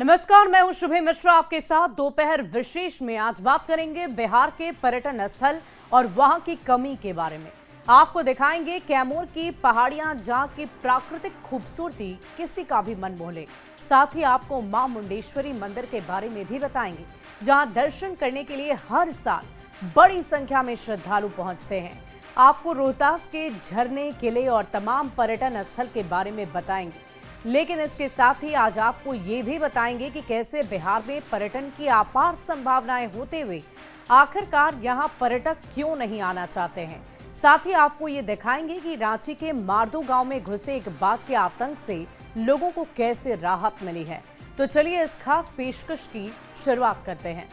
नमस्कार, मैं हूं शुभे मिश्रा आपके साथ दोपहर विशेष में। आज बात करेंगे बिहार के पर्यटन स्थल और वहां की कमी के बारे में। आपको दिखाएंगे कैमूर की पहाड़ियां जहां की प्राकृतिक खूबसूरती किसी का भी मन मोह ले। साथ ही आपको मां मुंडेश्वरी मंदिर के बारे में भी बताएंगे, जहां दर्शन करने के लिए हर साल बड़ी संख्या में श्रद्धालु पहुंचते हैं। आपको रोहतास के झरने, किले और तमाम पर्यटन स्थल के बारे में बताएंगे। लेकिन इसके साथ ही आज आपको ये भी बताएंगे कि कैसे बिहार में पर्यटन की अपार संभावनाएं होते हुए आखिरकार यहां पर्यटक क्यों नहीं आना चाहते हैं। साथ ही आपको ये दिखाएंगे कि रांची के मारदू गांव में घुसे एक बाघ के आतंक से लोगों को कैसे राहत मिली है। तो चलिए इस खास पेशकश की शुरुआत करते हैं।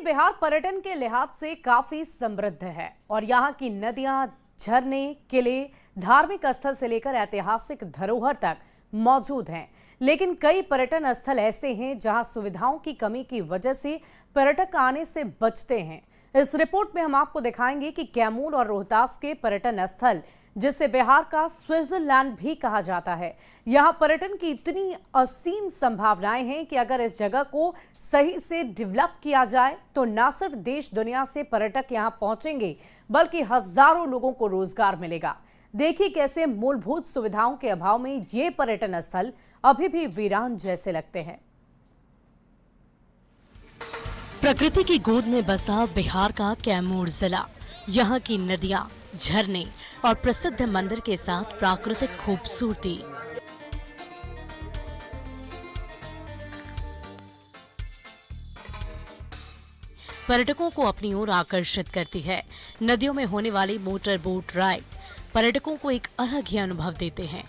बिहार पर्यटन के लिहाज से काफी समृद्ध है और यहाँ की नदियां, झरने, किले, धार्मिक स्थल से लेकर ऐतिहासिक धरोहर तक मौजूद हैं। लेकिन कई पर्यटन स्थल ऐसे हैं जहां सुविधाओं की कमी की वजह से पर्यटक आने से बचते हैं। इस रिपोर्ट में हम आपको दिखाएंगे कि कैमूर और रोहतास के पर्यटन स्थल, जिसे बिहार का स्विट्जरलैंड भी कहा जाता है, यहाँ पर्यटन की इतनी असीम संभावनाएं हैं कि अगर इस जगह को सही से डेवलप किया जाए तो न सिर्फ देश दुनिया से पर्यटक यहाँ पहुंचेंगे बल्कि हजारों लोगों को रोजगार मिलेगा। देखिए कैसे मूलभूत सुविधाओं के अभाव में ये पर्यटन स्थल अभी भी वीरान जैसे लगते हैं। प्रकृति की गोद में बसा बिहार का कैमूर जिला, यहाँ की नदियाँ, झरने और प्रसिद्ध मंदिर के साथ प्राकृतिक खूबसूरती। पर्यटकों को अपनी ओर आकर्षित करती है। नदियों में होने वाली मोटर बोट राइड पर्यटकों को एक अलग ही अनुभव देते हैं।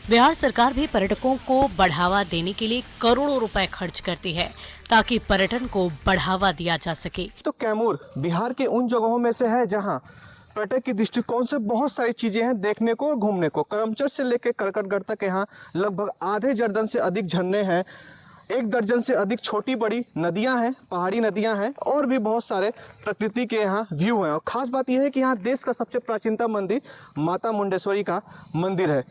बिहार सरकार भी पर्यटकों को बढ़ावा देने के लिए करोड़ों रुपए खर्च करती है ताकि पर्यटन को बढ़ावा दिया जा सके। तो कैमूर बिहार के उन जगहों में से है जहां पर्यटक की दृष्टिकोण से बहुत सारी चीजें हैं देखने को और घूमने को। करमचट से लेकर करकटगढ़ तक यहाँ लगभग आधे दर्जन से अधिक झरने हैं, 1 दर्जन से अधिक छोटी बड़ी नदियां हैं, पहाड़ी नदियां हैं और भी बहुत सारे प्रकृति के यहाँ व्यू हैं। और खास बात यह है कि यहाँ देश का सबसे प्राचीनतम मंदिर माता मुंडेश्वरी का मंदिर है।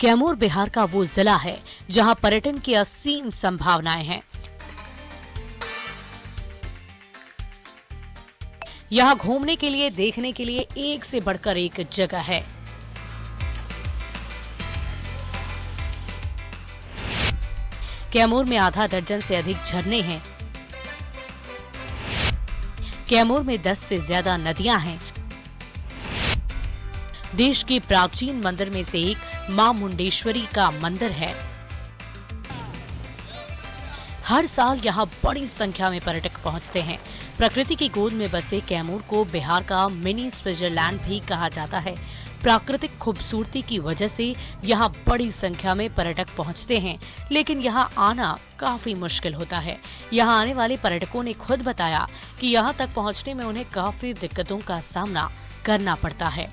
कैमूर बिहार का वो जिला है जहां पर्यटन की असीम संभावनाएं हैं। यहाँ घूमने के लिए, देखने के लिए एक से बढ़कर एक जगह है। कैमूर में आधा दर्जन से अधिक झरने हैं। कैमूर में 10 से ज्यादा नदियां हैं। देश के प्राचीन मंदिर में से एक मां मुंडेश्वरी का मंदिर है। हर साल यहाँ बड़ी संख्या में पर्यटक पहुँचते हैं। प्रकृति की गोद में बसे कैमूर को बिहार का मिनी स्विट्जरलैंड भी कहा जाता है। प्राकृतिक खूबसूरती की वजह से यहाँ बड़ी संख्या में पर्यटक पहुँचते हैं, लेकिन यहाँ आना काफी मुश्किल होता है। यहाँ आने वाले पर्यटकों ने खुद बताया कि यहाँ तक पहुँचने में उन्हें काफी दिक्कतों का सामना करना पड़ता है।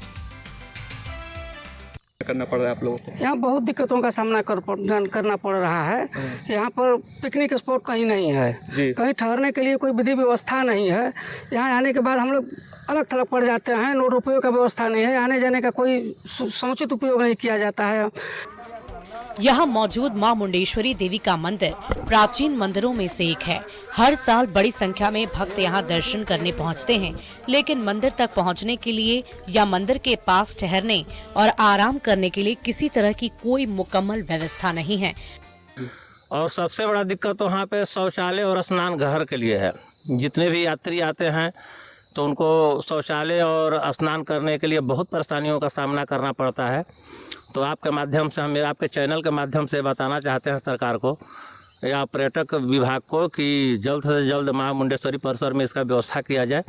करना पड़ रहा है आप लोगों को? यहाँ बहुत दिक्कतों का सामना करना पड़ रहा है। यहाँ पर पिकनिक स्पॉट कहीं नहीं है, कहीं ठहरने के लिए कोई विधि व्यवस्था नहीं है। यहाँ आने के बाद हम लोग अलग थलग पड़ जाते हैं। नोट रुपयों का व्यवस्था नहीं है, आने जाने का कोई समुचित उपयोग नहीं किया जाता है। यहाँ मौजूद मां मुंडेश्वरी देवी का मंदिर प्राचीन मंदिरों में से एक है। हर साल बड़ी संख्या में भक्त यहाँ दर्शन करने पहुँचते हैं, लेकिन मंदिर तक पहुँचने के लिए या मंदिर के पास ठहरने और आराम करने के लिए किसी तरह की कोई मुकम्मल व्यवस्था नहीं है। और सबसे बड़ा दिक्कत तो यहाँ पे शौचालय और स्नान घर के लिए है। जितने भी यात्री आते हैं तो उनको शौचालय और स्नान करने के लिए बहुत परेशानियों का सामना करना पड़ता है। तो आपके माध्यम से हम आपके चैनल के माध्यम से बताना चाहते हैं सरकार को या पर्यटक विभाग को कि जल्द से जल्द मां मुंडेश्वरी परिसर में इसका व्यवस्था किया जाए।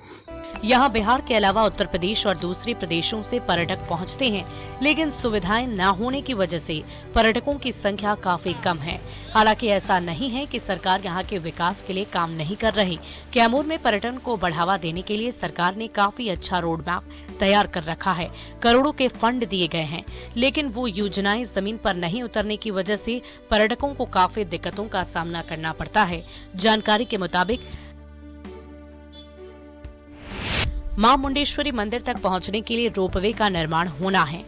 यहाँ बिहार के अलावा उत्तर प्रदेश और दूसरे प्रदेशों से पर्यटक पहुँचते हैं, लेकिन सुविधाएं न होने की वजह से पर्यटकों की संख्या काफी कम है। हालांकि ऐसा नहीं है कि सरकार यहाँ के विकास के लिए काम नहीं कर रही। कैमूर में पर्यटन को बढ़ावा देने के लिए सरकार ने काफी अच्छा रोड मैप तैयार कर रखा है। करोड़ों के फंड दिए गए हैं, लेकिन वो योजनाएं जमीन पर नहीं उतरने की वजह से पर्यटकों को काफी दिक्कतों का सामना करना पड़ता है। जानकारी के मुताबिक मां मुंडेश्वरी मंदिर तक पहुंचने के लिए रोपवे का निर्माण होना है।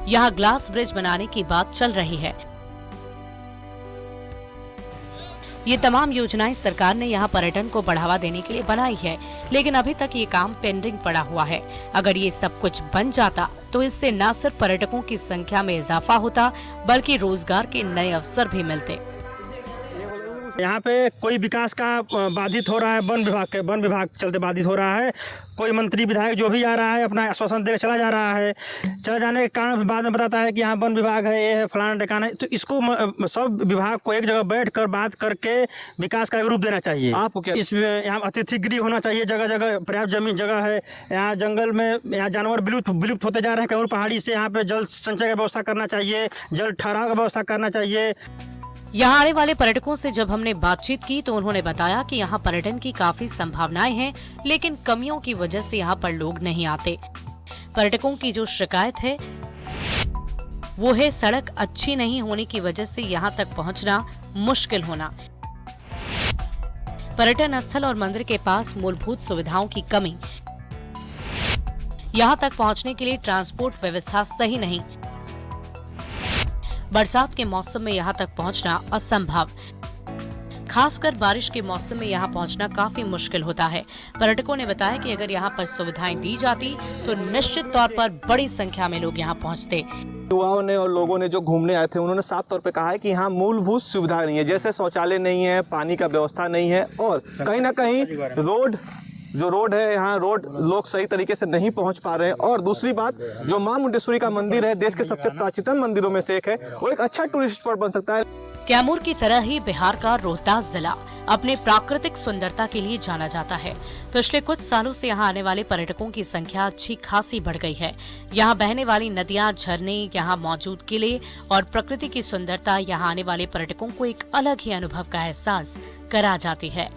यहां ग्लास ब्रिज बनाने की बात चल रही है। ये तमाम योजनाएं सरकार ने यहां पर्यटन को बढ़ावा देने के लिए बनाई है, लेकिन अभी तक ये काम पेंडिंग पड़ा हुआ है। अगर ये सब कुछ बन जाता तो इससे न सिर्फ पर्यटकों की संख्या में इजाफा होता, बल्कि रोजगार के नए अवसर भी मिलते। यहाँ पे कोई विकास का बाधित हो रहा है, वन विभाग चलते बाधित हो रहा है। कोई मंत्री विधायक जो भी आ रहा है अपना आश्वासन देकर चला जा रहा है। चला जाने के कारण बाद में बताता है कि यहाँ वन विभाग है, ये है, फलाना ढिकाना है। तो इसको सब विभाग को एक जगह बैठ कर बात करके विकास का एक रूप देना चाहिए। आपको क्या इसमें यहाँ अतिथि गृह होना चाहिए, जगह जगह पर्याप्त जमीन जगह है। यहाँ जंगल में यहाँ जानवर विलुप्त होते जा रहे हैं। कैमूर पहाड़ी से यहाँ पे जल संचय का व्यवस्था करना चाहिए, जल ठहराव का व्यवस्था करना चाहिए। यहाँ आने वाले पर्यटकों से जब हमने बातचीत की तो उन्होंने बताया कि यहाँ पर्यटन की काफी संभावनाएं हैं, लेकिन कमियों की वजह से यहाँ पर लोग नहीं आते। पर्यटकों की जो शिकायत है वो है सड़क अच्छी नहीं होने की वजह से यहाँ तक पहुँचना मुश्किल होना, पर्यटन स्थल और मंदिर के पास मूलभूत सुविधाओं की कमी, यहाँ तक पहुँचने के लिए ट्रांसपोर्ट व्यवस्था सही नहीं, बरसात के मौसम में यहाँ तक पहुँचना असंभव, खासकर बारिश के मौसम में यहाँ पहुँचना काफी मुश्किल होता है। पर्यटकों ने बताया कि अगर यहाँ पर सुविधाएं दी जाती तो निश्चित तौर पर बड़ी संख्या में लोग यहाँ पहुँचते। युवाओं ने और लोगों ने जो घूमने आए थे उन्होंने साफ तौर पे कहा है कि यहाँ मूलभूत सुविधा नहीं है, जैसे शौचालय नहीं है, पानी का व्यवस्था नहीं है, और कहीं ना कहीं रोड है, यहाँ रोड लोग सही तरीके से नहीं पहुँच पा रहे हैं। और दूसरी बात, जो मां मुंडेश्वरी का मंदिर है, देश के सबसे प्राचीनतम मंदिरों में से एक है, वो एक अच्छा टूरिस्ट स्पॉट बन सकता है। कैमूर की तरह ही बिहार का रोहतास जिला अपने प्राकृतिक सुंदरता के लिए जाना जाता है। पिछले कुछ सालों से यहाँ आने वाले पर्यटकों की संख्या अच्छी खासी बढ़ गई है। यहाँ बहने वाली नदियाँ, झरने, यहाँ मौजूद किले और प्रकृति की सुंदरता यहाँ आने वाले पर्यटकों को एक अलग ही अनुभव का एहसास करा जाती है।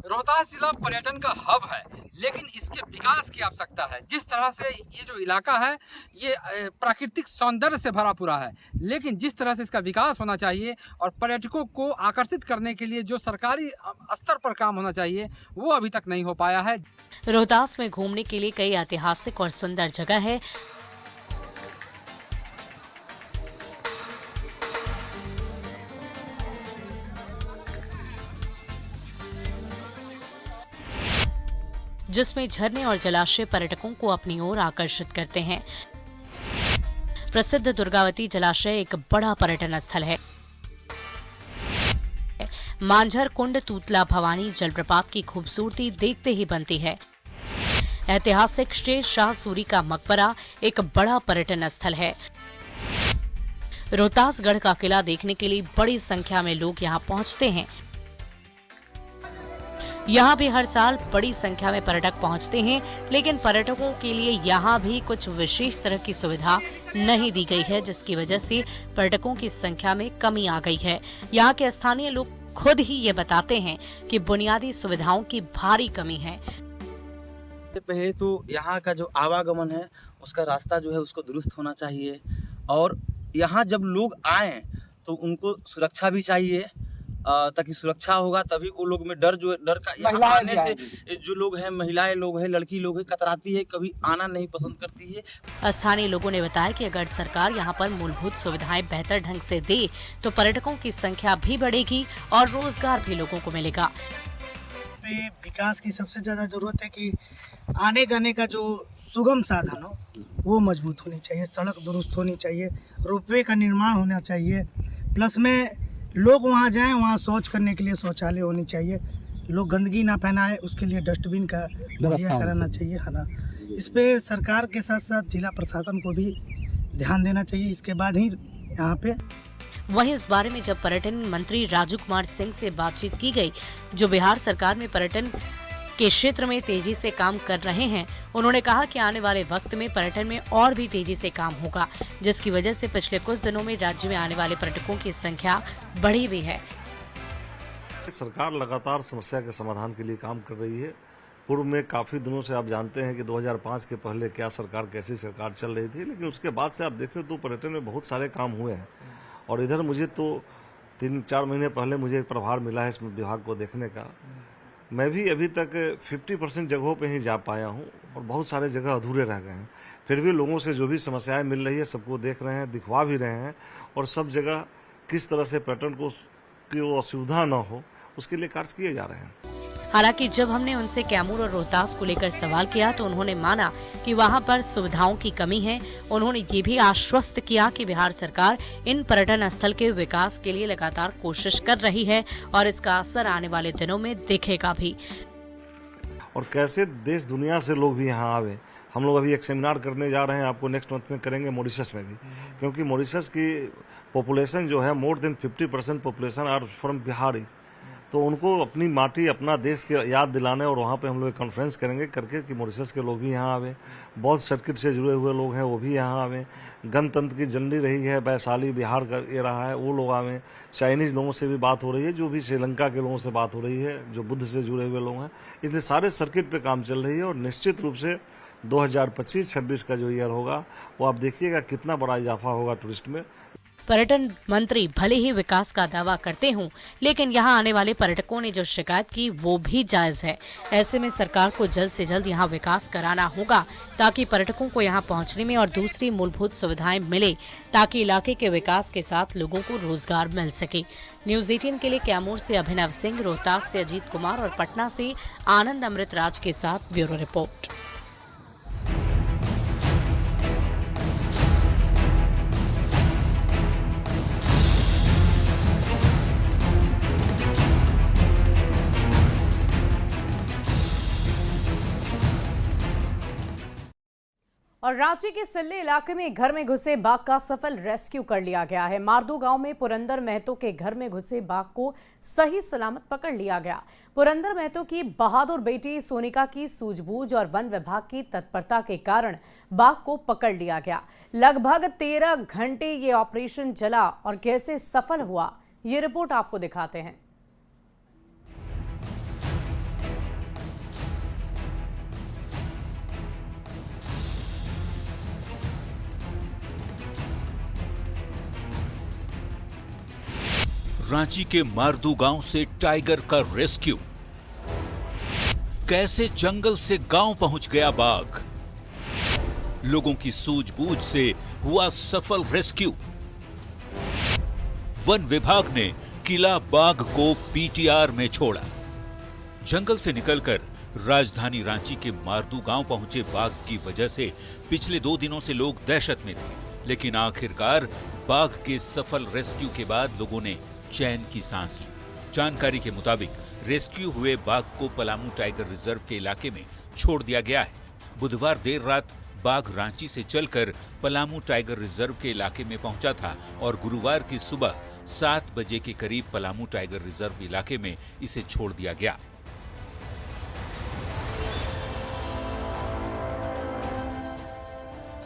रोहतास जिला पर्यटन का हब है, लेकिन इसके विकास की आवश्यकता है। जिस तरह से ये जो इलाका है ये प्राकृतिक सौंदर्य से भरा पूरा है, लेकिन जिस तरह से इसका विकास होना चाहिए और पर्यटकों को आकर्षित करने के लिए जो सरकारी स्तर पर काम होना चाहिए वो अभी तक नहीं हो पाया है। रोहतास में घूमने के लिए कई ऐतिहासिक और सुंदर जगह है। जिसमें झरने और जलाशय पर्यटकों को अपनी ओर आकर्षित करते हैं। प्रसिद्ध दुर्गावती जलाशय एक बड़ा पर्यटन स्थल है। मांझर कुंड, तूतला भवानी जलप्रपात की खूबसूरती देखते ही बनती है। ऐतिहासिक शेर शाह सूरी का मकबरा एक बड़ा पर्यटन स्थल है। रोहतासगढ़ का किला देखने के लिए बड़ी संख्या में लोग यहाँ पहुँचते हैं। यहाँ भी हर साल बड़ी संख्या में पर्यटक पहुँचते हैं, लेकिन पर्यटकों के लिए यहाँ भी कुछ विशेष तरह की सुविधा नहीं दी गई है, जिसकी वजह से पर्यटकों की संख्या में कमी आ गई है। यहाँ के स्थानीय लोग खुद ही ये बताते हैं कि बुनियादी सुविधाओं की भारी कमी है। पहले तो यहाँ का जो आवागमन है उसका रास्ता जो है उसको दुरुस्त होना चाहिए, और यहाँ जब लोग आएँ तो उनको सुरक्षा भी चाहिए, ताकि सुरक्षा होगा तभी वो लोग में डर का यहाँ आने से जो लोग हैं, महिलाएं लोग हैं, लड़की लोग हैं, कतराती है, कभी आना नहीं पसंद करती है। स्थानीय लोगों ने बताया कि अगर सरकार यहाँ पर मूलभूत सुविधाएं बेहतर ढंग से दे तो पर्यटकों की संख्या भी बढ़ेगी और रोजगार भी लोगों को मिलेगा। विकास की सबसे ज़्यादा ज़रूरत है कि आने जाने का जो सुगम साधन हो वो मजबूत होनी चाहिए, सड़क दुरुस्त होनी चाहिए, रोपवे का निर्माण होना चाहिए, प्लस में लोग वहाँ जाएं, वहाँ शौच करने के लिए शौचालय होनी चाहिए, लोग गंदगी ना फैलाएं उसके लिए डस्टबिन का व्यवस्था कराना चाहिए, है ना। इस पे सरकार के साथ साथ जिला प्रशासन को भी ध्यान देना चाहिए, इसके बाद ही यहाँ पे। वहीं इस बारे में जब पर्यटन मंत्री राजू कुमार सिंह से बातचीत की गई, जो बिहार सरकार में पर्यटन के क्षेत्र में तेजी से काम कर रहे हैं, उन्होंने कहा कि आने वाले वक्त में पर्यटन में और भी तेजी से काम होगा, जिसकी वजह से पिछले कुछ दिनों में राज्य में आने वाले पर्यटकों की संख्या बढ़ी भी है। सरकार लगातार समस्या के समाधान के लिए काम कर रही है। पूर्व में काफ़ी दिनों से आप जानते हैं कि 2005 के पहले क्या सरकार, कैसी सरकार चल रही थी, लेकिन उसके बाद से आप देखें तो पर्यटन में बहुत सारे काम हुए हैं। और इधर मुझे तो 3-4 महीने पहले मुझे प्रभार मिला है इस विभाग को देखने का। मैं भी अभी तक 50% जगहों पे ही जा पाया हूँ और बहुत सारे जगह अधूरे रह गए हैं। फिर भी लोगों से जो भी समस्याएं मिल रही है सबको देख रहे हैं, दिखवा भी रहे हैं और सब जगह किस तरह से पर्यटन को की वो असुविधा न हो उसके लिए कार्य किए जा रहे हैं। हालांकि जब हमने उनसे कैमूर और रोहतास को लेकर सवाल किया तो उन्होंने माना कि वहां पर सुविधाओं की कमी है। उन्होंने ये भी आश्वस्त किया कि बिहार सरकार इन पर्यटन स्थल के विकास के लिए लगातार कोशिश कर रही है और इसका असर आने वाले दिनों में दिखेगा भी। और कैसे देश दुनिया से लोग भी यहाँ आवे। हम लोग अभी एक सेमिनार करने जा रहे हैं, आपको नेक्स्ट मंथ में करेंगे मॉरिशस में भी, क्योंकि मॉरिशस की पॉपुलेशन जो है more than 50% population are from Bihari. तो उनको अपनी माटी, अपना देश के याद दिलाने और वहाँ पे हम लोग कॉन्फ्रेंस करेंगे करके कि मॉरिशस के लोग भी यहाँ आवे। बहुत सर्किट से जुड़े हुए लोग हैं वो भी यहाँ आवे। गणतंत्र की झंडी रही है, वैशाली बिहार का ये रहा है, वो लोग आवे। चाइनीज लोगों से भी बात हो रही है, जो भी श्रीलंका के लोगों से बात हो रही है, जो बुद्ध से जुड़े हुए लोग हैं। इसलिए सारे सर्किट पे काम चल रही है और निश्चित रूप से 2025-26 का जो ईयर होगा वो आप देखिएगा कितना बड़ा इजाफा होगा टूरिस्ट में। पर्यटन मंत्री भले ही विकास का दावा करते हों, लेकिन यहां आने वाले पर्यटकों ने जो शिकायत की वो भी जायज है। ऐसे में सरकार को जल्द से जल्द यहां विकास कराना होगा ताकि पर्यटकों को यहां पहुंचने में और दूसरी मूलभूत सुविधाएं मिले, ताकि इलाके के विकास के साथ लोगों को रोजगार मिल सके। न्यूज़ 18 के लिए कैमूर से अभिनव सिंह, रोहतास से अजीत कुमार और पटना से आनंद अमृतराज के साथ ब्यूरो रिपोर्ट। और रांची के सिल्ली इलाके में घर में घुसे बाघ का सफल रेस्क्यू कर लिया गया है। मारदू गांव में पुरंदर महतो के घर में घुसे बाघ को सही सलामत पकड़ लिया गया। पुरंदर महतो की बहादुर बेटी सोनिका की सूझबूझ और वन विभाग की तत्परता के कारण बाघ को पकड़ लिया गया। लगभग 13 घंटे ये ऑपरेशन चला और कैसे सफल हुआ ये रिपोर्ट आपको दिखाते हैं। रांची के मारदू गांव से टाइगर का रेस्क्यू। कैसे जंगल से गांव पहुंच गया बाघ, लोगों की सूझबूझ से हुआ सफल रेस्क्यू। वन विभाग ने किला बाघ को पीटीआर में छोड़ा। जंगल से निकलकर राजधानी रांची के मारदू गांव पहुंचे बाघ की वजह से पिछले 2 दिनों से लोग दहशत में थे, लेकिन आखिरकार बाघ के सफल रेस्क्यू के बाद लोगों ने चैन की सांस ली। जानकारी के मुताबिक रेस्क्यू हुए बाघ को पलामू टाइगर रिजर्व के इलाके में छोड़ दिया गया है। बुधवार देर रात बाघ रांची से चलकर पलामू टाइगर रिजर्व के इलाके में पहुंचा था और गुरुवार की सुबह 7 बजे के करीब पलामू टाइगर रिजर्व इलाके में इसे छोड़ दिया गया।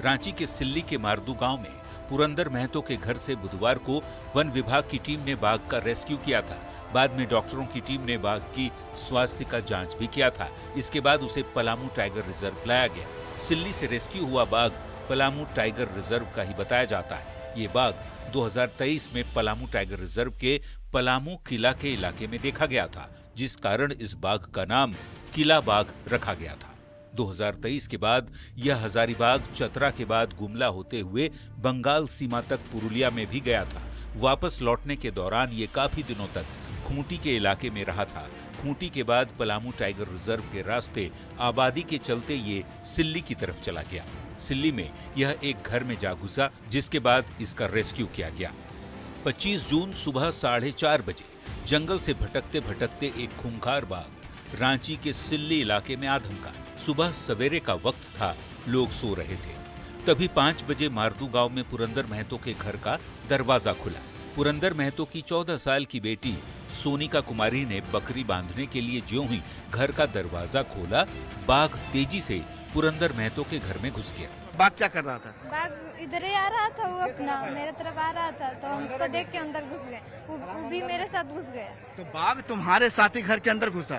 रांची के सिल्ली के मारदू गांव में पुरंदर महतो के घर से बुधवार को वन विभाग की टीम ने बाघ का रेस्क्यू किया था। बाद में डॉक्टरों की टीम ने बाघ की स्वास्थ्य का जांच भी किया था। इसके बाद उसे पलामू टाइगर रिजर्व लाया गया। सिल्ली से रेस्क्यू हुआ बाघ पलामू टाइगर रिजर्व का ही बताया जाता है। ये बाघ 2023 में पलामू टाइगर रिजर्व के पलामू किला के इलाके में देखा गया था, जिस कारण इस बाघ का नाम किला बाघ रखा गया था। 2023 के बाद यह हजारीबाग, चतरा के बाद गुमला होते हुए बंगाल सीमा तक पुरुलिया में भी गया था। वापस लौटने के दौरान ये काफी दिनों तक खूंटी के इलाके में रहा था। खूंटी के बाद पलामू टाइगर रिजर्व के रास्ते आबादी के चलते ये सिल्ली की तरफ चला गया। सिल्ली में यह एक घर में जा घुसा, जिसके बाद इसका रेस्क्यू किया गया। 25 जून सुबह 4:30 बजे जंगल से भटकते भटकते एक खूंखार बाघ रांची के सिल्ली इलाके में आ धमका। सुबह सवेरे का वक्त था, लोग सो रहे थे। तभी 5 बजे मारदू गांव में पुरंदर महतो के घर का दरवाजा खुला। पुरंदर महतो की 14 साल की बेटी सोनिका कुमारी ने बकरी बांधने के लिए ज्यों ही घर का दरवाजा खोला, बाघ तेजी से पुरंदर महतो के घर में घुस गया। बाघ क्या कर रहा था? बाघ इधर ही आ रहा था, वो अपना मेरे तरफ आ रहा था, तो हम उसको देख के अंदर घुस गए। वो भी मेरे साथ घुस गया। तो बाघ तुम्हारे साथ ही घर के अंदर घुसा?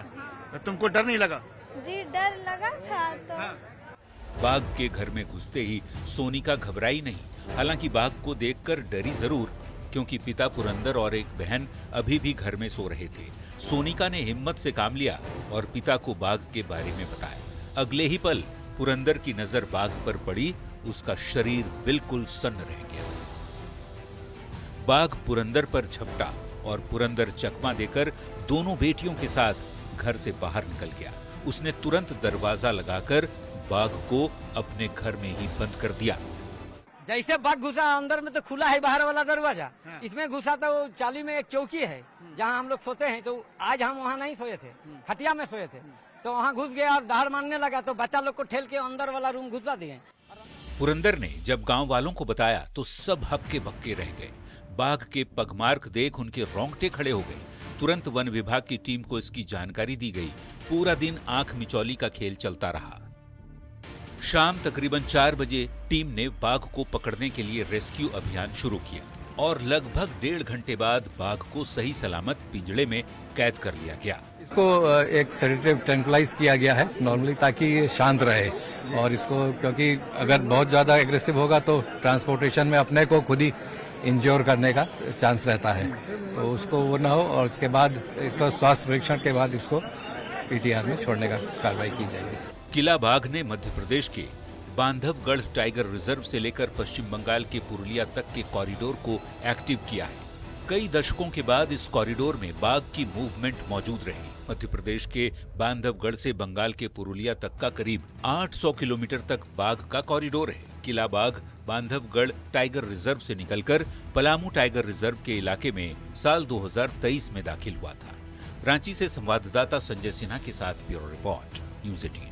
तो तुमको डर नहीं लगा? जी डर लगा था तो बाघ के घर में घुसते ही सोनिका घबराई नहीं। हालांकि बाघ को देखकर डरी जरूर, क्योंकि पिता पुरंदर और एक बहन अभी भी घर में सो रहे थे। सोनिका ने हिम्मत से काम लिया और पिता को बाघ के बारे में बताया। अगले ही पल पुरंदर की नजर बाघ पर पड़ी, उसका शरीर बिल्कुल सन्न रह गया। बाघ पुरंदर पर झपटा और पुरंदर चकमा देकर दोनों बेटियों के साथ घर से बाहर निकल गया। उसने तुरंत दरवाजा लगाकर बाघ को अपने घर में ही बंद कर दिया। जैसे बाघ घुसा अंदर में तो खुला है बाहर वाला दरवाजा, इसमें घुसा तो चाली में एक चौकी है जहाँ हम लोग सोते हैं। तो आज हम वहाँ नहीं सोए थे, खटिया में सोए थे, तो वहाँ घुस गया और दहाड़ मारने लगा तो बच्चा लोग को ठेल के अंदर वाला रूम घुसा दिए। पुरंदर ने जब गांव वालों को बताया तो सब हक्के बक्के रह गए। बाघ के पगमार्क देख उनके रोंगटे खड़े हो गए। तुरंत वन विभाग की टीम को इसकी जानकारी दी गई। पूरा दिन आंख मिचौली का खेल चलता रहा। शाम तकरीबन 4 बजे टीम ने बाघ को पकड़ने के लिए रेस्क्यू अभियान शुरू किया और लगभग 1.5 घंटे बाद बाघ को सही सलामत पिंजड़े में कैद कर लिया गया। इसको एक सेडेटिव ट्रैंक्विलाइज किया गया है नॉर्मली, ताकि ये शांत रहे। और इसको क्योंकि अगर बहुत ज्यादा एग्रेसिव होगा तो ट्रांसपोर्टेशन में अपने को खुद ही इंज्योर करने का चांस रहता है, तो उसको वो ना हो। और उसके बाद इसका स्वास्थ्य परीक्षण के बाद इसको पीटीआर में छोड़ने का कार्रवाई की जाएगी। किला बाघ ने मध्य प्रदेश के बांधवगढ़ टाइगर रिजर्व से लेकर पश्चिम बंगाल के पुरुलिया तक के कॉरिडोर को एक्टिव किया है। कई दशकों के बाद इस कॉरिडोर में बाघ की मूवमेंट मौजूद रही। मध्य प्रदेश के बांधवगढ़ से बंगाल के पुरुलिया तक का करीब 800 किलोमीटर तक बाघ का कॉरिडोर है। किला बाघ बांधवगढ़ टाइगर रिजर्व से निकलकर पलामू टाइगर रिजर्व के इलाके में साल 2023 में दाखिल हुआ था। रांची से संवाददाता संजय सिन्हा के साथ ब्यूरो रिपोर्ट, न्यूज़ 18।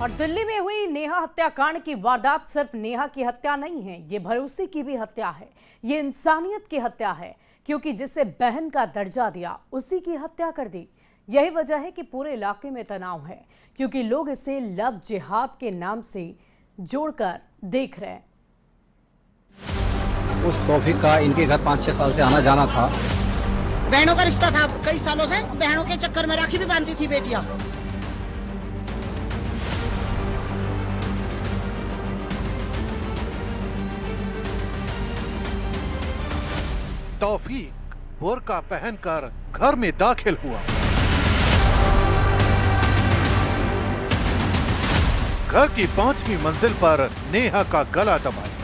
और दिल्ली में हुई नेहा हत्याकांड की वारदात सिर्फ नेहा की हत्या नहीं है, ये भरोसे की भी हत्या है। ये इंसानियत की हत्या है, क्योंकि जिसे बहन का दर्जा दिया उसी की हत्या कर दी। यही वजह है कि पूरे इलाके में तनाव है, क्योंकि लोग इसे लव जिहाद के नाम से जोड़कर देख रहे हैं। उस तौफीक का इनके घर 5-6 साल से आना जाना था। बहनों का रिश्ता था कई सालों से, बहनों के चक्कर में राखी भी बांधती थी बेटियां। तौफीक बुर्का पहनकर घर में दाखिल हुआ। घर की 5वीं मंजिल पर नेहा का गला दबाया।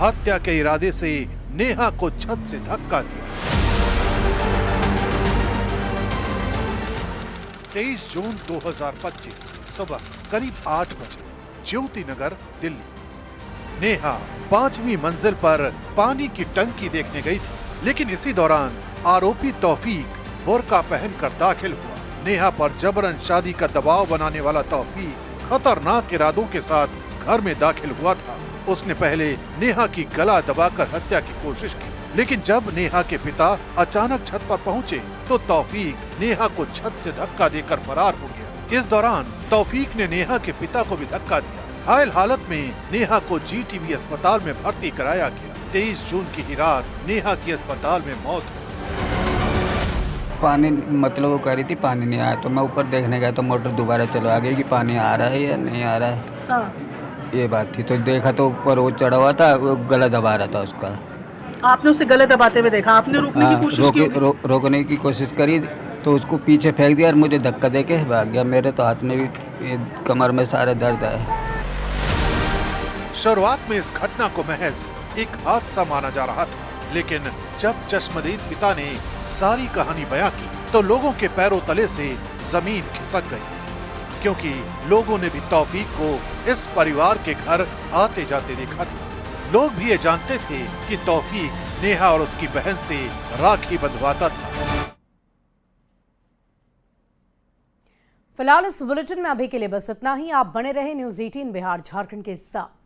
हत्या के इरादे से नेहा को छत से धक्का दिया। 23 जून 2025 सुबह करीब 8 बजे, ज्योति नगर, दिल्ली। नेहा 5वीं मंजिल पर पानी की टंकी देखने गई थी, लेकिन इसी दौरान आरोपी तौफीक बुर्का पहनकर दाखिल हुआ। नेहा पर जबरन शादी का दबाव बनाने वाला तौफीक खतरनाक इरादों के साथ घर में दाखिल हुआ था। उसने पहले नेहा की गला दबाकर हत्या की कोशिश की, लेकिन जब नेहा के पिता अचानक छत पर पहुंचे तो तौफीक नेहा को छत से धक्का देकर फरार हो गया। इस दौरान तौफीक ने नेहा के पिता को भी धक्का दिया। घायल हालत में नेहा को जीटीबी अस्पताल में भर्ती कराया गया। 23 जून की ही रात नेहा की अस्पताल में मौत हुई। पानी मतलब वो कह रही थी पानी नहीं आया, तो मैं ऊपर देखने गया तो मोटर दोबारा चलवा गई कि पानी आ रहा है या नहीं आ रहा है। ये बात थी, तो देखा तो ऊपर वो चढ़ा हुआ था, वो गला दबा रहा था उसका। आपने उसे गले दबाते हुए देखा? आपने रोकने की कोशिश की? रोकने की कोशिश करी तो उसको पीछे फेंक दिया और मुझे धक्का देके भाग गया। मेरे तो हाथ में भी, कमर में सारे दर्द है। शुरुआत में इस घटना को महज एक हादसा माना जा रहा था, लेकिन जब चश्मदीद पिता ने सारी कहानी बयां की तो लोगों के पैरों तले से जमीन खिसक गई, क्योंकि लोगों ने भी तौफीक को इस परिवार के घर आते जाते देखा था। लोग भी ये जानते थे कि तौफीक नेहा और उसकी बहन से राखी बंधवाता था। फिलहाल इस बुलेटिन में अभी के लिए बस इतना ही। आप बने रहे न्यूज़ 18 बिहार झारखंड के साथ।